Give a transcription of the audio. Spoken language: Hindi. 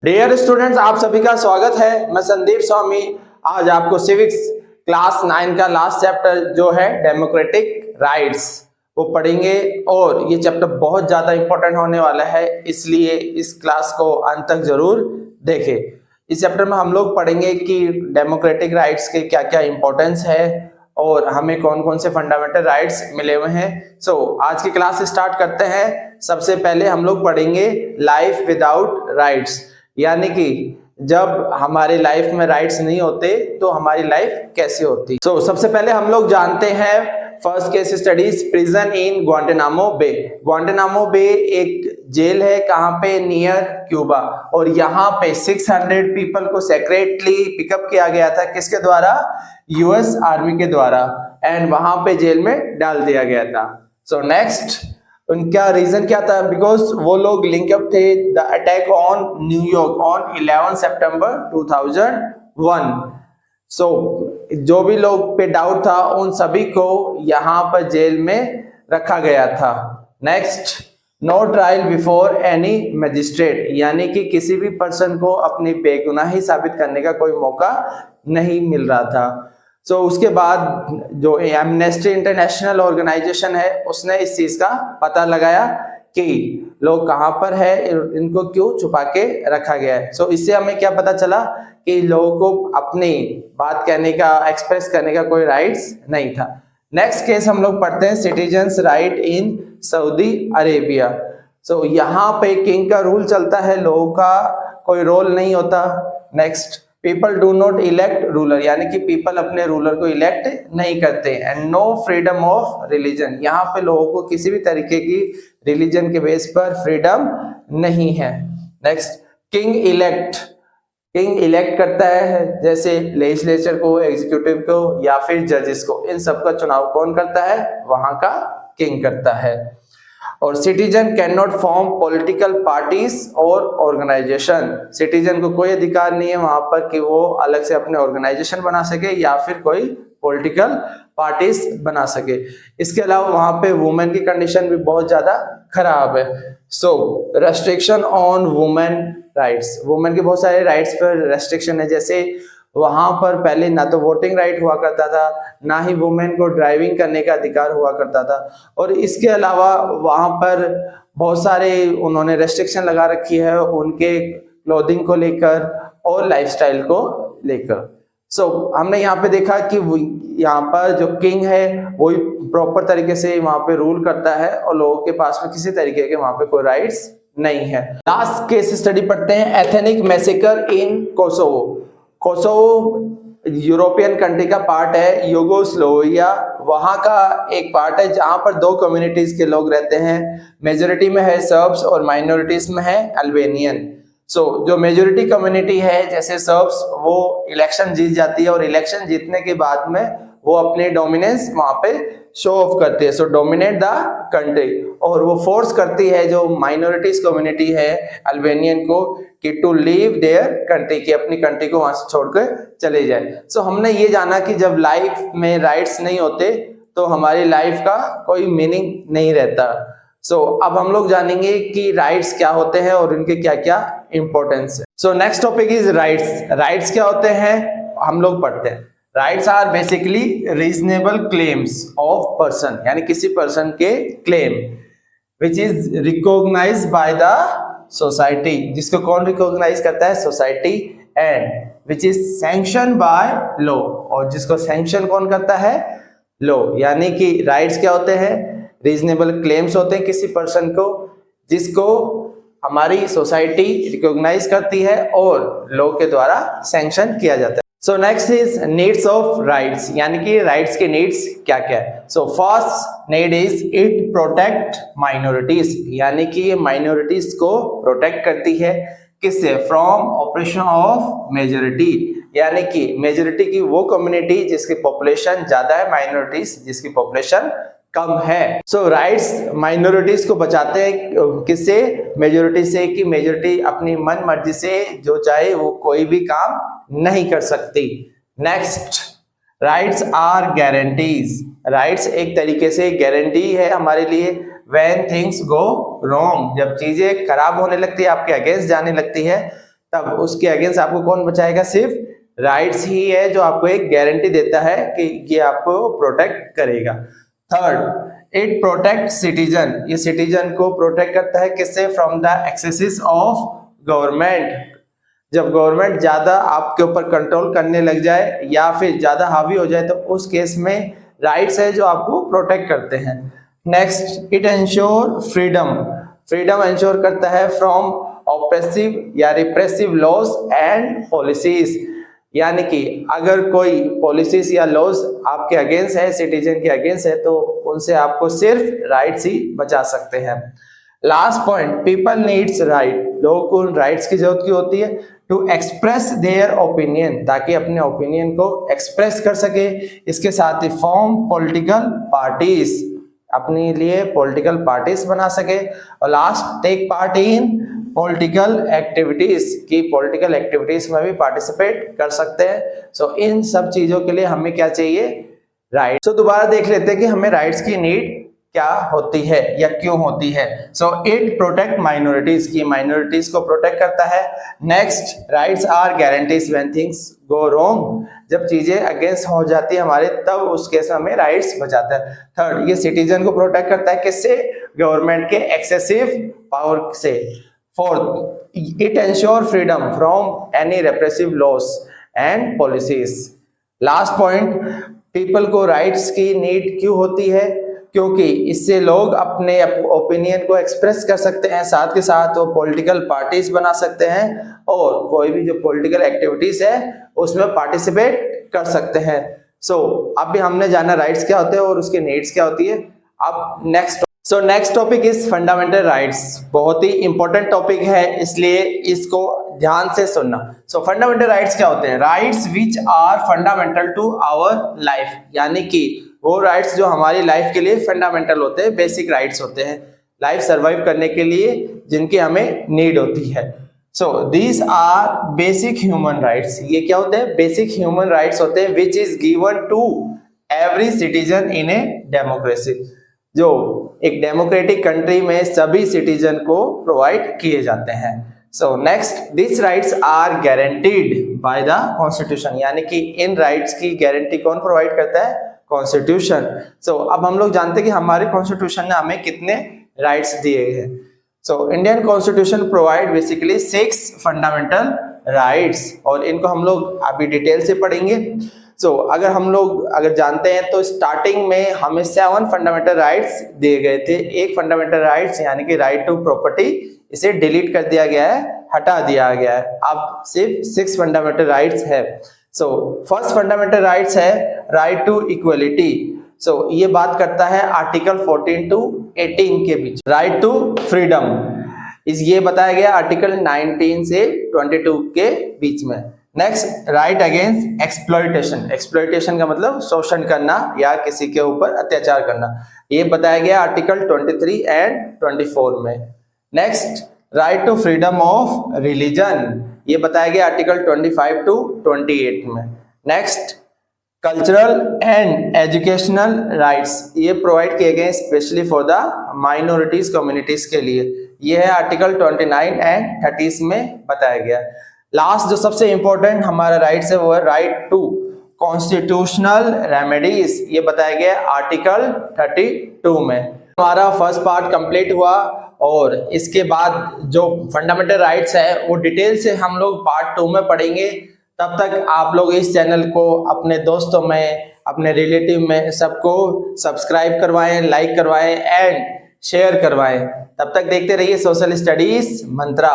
डियर स्टूडेंट्स, आप सभी का स्वागत है। मैं संदीप स्वामी आज आपको सिविक्स क्लास 9 का लास्ट चैप्टर जो है डेमोक्रेटिक राइट्स वो पढ़ेंगे और ये चैप्टर बहुत ज्यादा इंपॉर्टेंट होने वाला है, इसलिए इस क्लास को अंत तक जरूर देखें। इस चैप्टर में हम लोग पढ़ेंगे कि डेमोक्रेटिक राइट्स के क्या क्या इंपॉर्टेंस है और हमें कौन कौन से फंडामेंटल राइट्स मिले हुए हैं। सो आज की क्लास स्टार्ट करते हैं। सबसे पहले हम लोग पढ़ेंगे लाइफ विदाउट राइट्स, यानी कि जब हमारे लाइफ में राइट्स नहीं होते तो हमारी लाइफ कैसी होती। सो सबसे पहले हम लोग जानते हैं फर्स्ट केस स्टडीज प्रिजन इन ग्वांटानामो बे। ग्वांटानामो बे एक जेल है, कहां पे, नियर क्यूबा, और यहाँ पे 600 पीपल को सेक्रेटली पिकअप किया गया था। किसके द्वारा? यूएस आर्मी के द्वारा, एंड वहां पे जेल में डाल दिया गया था। सो नेक्स्ट, उनका रीजन क्या था? बिकॉज वो लोग लिंकअप थे the attack on New York on 11 सितंबर 2001। सो जो भी लोग पे डाउट था उन सभी को यहाँ पर जेल में रखा गया था। Next, no trial before any magistrate, यानी कि किसी भी पर्सन को अपनी बेगुनाही साबित करने का कोई मौका नहीं मिल रहा था। सो उसके बाद जो एमनेस्टी इंटरनेशनल ऑर्गेनाइजेशन है उसने इस चीज का पता लगाया कि लोग कहां पर है, इनको क्यों छुपा के रखा गया है। सो इससे हमें क्या पता चला कि लोगों को अपनी बात कहने का, एक्सप्रेस करने का कोई राइट्स नहीं था। नेक्स्ट केस हम लोग पढ़ते हैं citizens right in Saudi Arabia. So यहाँ पे किंग का रूल चलता है, लोगों का कोई रोल नहीं होता। Next, people do not elect ruler, यानी कि पीपल अपने रूलर को इलेक्ट नहीं करते। And no freedom of religion, यहाँ पे लोगों को किसी भी तरीके की रिलीजन के बेस पर फ्रीडम नहीं है। नेक्स्ट, किंग इलेक्ट करता है, जैसे लेजिस्लेचर को, एग्जीक्यूटिव को या फिर जजेस को, इन सब का चुनाव कौन करता है? वहां का किंग करता है। और citizen can not form political parties और ऑर्गेनाइजेशन, सिटीजन को कोई अधिकार नहीं है वहां पर कि वो अलग से अपने ऑर्गेनाइजेशन बना सके या फिर कोई पॉलिटिकल पार्टीज बना सके। इसके अलावा वहां पे वुमेन की कंडीशन भी बहुत ज्यादा खराब है। So restriction on women rights, women के बहुत सारे राइट्स पर रेस्ट्रिक्शन है, जैसे वहां पर पहले ना तो वोटिंग राइट हुआ करता था, ना ही वुमेन को ड्राइविंग करने का अधिकार हुआ करता था। और इसके अलावा वहां पर बहुत सारे उन्होंने रेस्ट्रिक्शन लगा रखी है उनके क्लोथिंग को लेकर और लाइफस्टाइल को लेकर। सो हमने यहाँ पे देखा कि यहाँ पर जो किंग है वही प्रॉपर तरीके से वहां पे रूल करता है और लोगों के पास में किसी तरीके के वहां पे कोई राइट्स नहीं है। लास्ट केस स्टडी पढ़ते हैं एथनिक मैसेकर इन कोसोवो। कोसोवो यूरोपियन कंट्री का पार्ट है, यूगोस्लोविया वहां का एक पार्ट है जहां पर दो कम्युनिटीज के लोग रहते हैं। मेजोरिटी में है सर्ब्स और माइनॉरिटीज में है अल्बेनियन। सो जो मेजोरिटी कम्युनिटी है जैसे सर्ब्स, वो इलेक्शन जीत जाती है और इलेक्शन जीतने के बाद में वो अपने डोमिनेंस वहां पे शो ऑफ करती है, सो डोमिनेट द कंट्री, और वो फोर्स करती है जो माइनॉरिटीज कम्युनिटी है अल्बेनियन को कि टू लीव देयर कंट्री, की अपनी कंट्री को वहां से छोड़कर चले जाए। सो हमने ये जाना कि जब लाइफ में राइट्स नहीं होते तो हमारी लाइफ का कोई मीनिंग नहीं रहता। सो अब हम लोग जानेंगे कि राइट्स क्या होते हैं और इनके क्या क्या इंपॉर्टेंस है। So next topic is rights. Rights क्या होते हैं हम लोग पढ़ते हैं। Rights are basically reasonable claims of person, यानी किसी पर्सन के claim which is recognised by the society, जिसको कौन रिकॉग्नाइज करता है? Society. And which is sanction by law, और जिसको सैंक्शन कौन करता है? लॉ। यानी कि राइट्स क्या होते हैं? रीजनेबल क्लेम्स होते हैं किसी पर्सन को जिसको हमारी सोसाइटी रिकॉग्नाइज करती है और लॉ के द्वारा सैंक्शन किया जाता है। So next is needs of rights, यानी कि राइट्स के नीड्स क्या क्या है। So first need is it protect minorities, यानी कि ये माइनॉरिटीज को प्रोटेक्ट करती है। किससे? फ्रॉम ऑपरेशन ऑफ मेजोरिटी, यानी कि मेजोरिटी की वो कम्युनिटी जिसकी पॉपुलेशन ज्यादा है, माइनॉरिटीज जिसकी पॉपुलेशन कम है। सो राइट्स माइनॉरिटीज को बचाते हैं किससे? मेजोरिटी से, कि मेजोरिटी अपनी मन मर्जी से जो चाहे वो कोई भी काम नहीं कर सकती। Next, rights are guarantees. Rights एक तरीके से गारंटी है हमारे लिए व्हेन थिंग्स गो रॉन्ग, जब चीजें खराब होने लगती है, आपके अगेंस्ट जाने लगती है, तब उसके अगेंस्ट आपको कौन बचाएगा? सिर्फ राइट्स ही है जो आपको एक गारंटी देता है कि ये आपको प्रोटेक्ट करेगा। थर्ड, इट प्रोटेक्ट सिटीजन, ये सिटीजन को प्रोटेक्ट करता है किससे? From the axes of government. जब गवर्नमेंट ज्यादा आपके ऊपर कंट्रोल करने लग जाए या फिर ज्यादा हावी हो जाए तो उस केस में राइट्स है जो आपको प्रोटेक्ट करते हैं। Next, it ensure freedom, freedom ensure करता है फ्रॉम ऑप्रेसिव या रिप्रेसिव लॉज एंड पॉलिसीज, यानी कि अगर कोई पॉलिसीज या लॉज आपके अगेंस्ट है, सिटीजन के अगेंस्ट है, तो उनसे आपको सिर्फ राइट्स ही बचा सकते हैं। Last point, people needs right, लोगों को राइट्स की जरूरत की होती है टू एक्सप्रेस देयर ओपिनियन, ताकि अपने ओपिनियन को एक्सप्रेस कर सके। इसके साथ ही फॉर्म पॉलिटिकल पार्टीज, अपने लिए पॉलिटिकल पार्टीज बना सके। और last, take part in political activities, की पॉलिटिकल एक्टिविटीज में भी पार्टिसिपेट कर सकते हैं। सो इन सब चीजों के लिए हमें क्या चाहिए? राइट। सो दोबारा देख लेते हैं कि हमें राइट्स की नीड क्या होती है या क्यों होती है। सो इट प्रोटेक्ट माइनॉरिटीज, की माइनॉरिटीज को प्रोटेक्ट करता है। Next, rights are guarantees when things go wrong, जब चीजें अगेंस्ट हो जाती है हमारे तब उस केस में हमें राइट्स बचाता है। थर्ड, ये सिटीजन को प्रोटेक्ट करता है किससे? गवर्नमेंट के एक्सेसिव पावर से। Fourth, it ensure freedom from any repressive laws and policies. Last point, people को राइट्स की नीड क्यों होती है? क्योंकि इससे लोग अपने ओपिनियन को एक्सप्रेस कर सकते हैं, साथ के साथ वो पॉलिटिकल पार्टीज बना सकते हैं और कोई भी जो पॉलिटिकल एक्टिविटीज है उसमें पार्टिसिपेट कर सकते हैं। सो अभी हमने जाना राइट्स क्या होते हैं और उसके नीड्स क्या होती है। अब next topic is fundamental rights. बहुत ही इंपॉर्टेंट टॉपिक है, इसलिए इसको ध्यान से सुनना। सो फंडामेंटल राइट्स क्या होते हैं? Rights which are fundamental to our life, यानी कि वो राइट्स जो हमारी लाइफ के लिए फंडामेंटल होते हैं, बेसिक राइट्स होते हैं, लाइफ सर्वाइव करने के लिए जिनकी हमें नीड होती है। So these are basic human rights, ये क्या होते हैं? बेसिक ह्यूमन राइट्स होते हैं which is given to every citizen in a democracy, जो एक डेमोक्रेटिक कंट्री में सभी सिटीजन को प्रोवाइड किए जाते हैं। So next, this rights are guaranteed by the constitution, यानी कि इन राइट्स की गारंटी कौन प्रोवाइड करता है? कॉन्स्टिट्यूशन। सो अब हम लोग जानते हैं कि हमारे कॉन्स्टिट्यूशन ने हमें कितने राइट्स दिए हैं। So Indian constitution provide basically 6 fundamental rights, और इनको हम लोग अभी डिटेल से पढ़ेंगे। सो अगर जानते हैं तो स्टार्टिंग में हमें 7 फंडामेंटल राइट्स दिए गए थे। एक फंडामेंटल राइट्स यानी कि राइट टू प्रॉपर्टी, इसे डिलीट कर दिया गया है, हटा दिया गया है, अब सिर्फ 6 फंडामेंटल राइट्स है। सो फर्स्ट फंडामेंटल राइट्स है राइट टू इक्वलिटी। सो ये बात करता है आर्टिकल 14 टू 18 के बीच। राइट टू फ्रीडम, ये बताया गया आर्टिकल 19 से 22 के बीच में। Next, right against exploitation, exploitation का मतलब शोषण करना या किसी के ऊपर अत्याचार करना, ये बताया गया आर्टिकल 23 एंड 24 में। Next, right to freedom of religion, ये बताया गया आर्टिकल 25 टू 28 में। Next, cultural and educational rights, ये प्रोवाइड किए गए specially for the minorities communities के लिए, ये है आर्टिकल 29 एंड 30 में बताया गया। लास्ट जो सबसे इंपॉर्टेंट हमारा राइट्स है वो है राइट टू कॉन्स्टिट्यूशनल रेमेडीज, ये बताया गया आर्टिकल 32 में। हमारा फर्स्ट पार्ट कंप्लीट हुआ और इसके बाद जो फंडामेंटल राइट्स है वो डिटेल से हम लोग पार्ट 2 में पढ़ेंगे। तब तक आप लोग इस चैनल को अपने दोस्तों में, अपने रिलेटिव में सबको सब्सक्राइब करवाएं, लाइक करवाएं एंड शेयर करवाएं। तब तक देखते रहिए सोशल स्टडीज मंत्रा।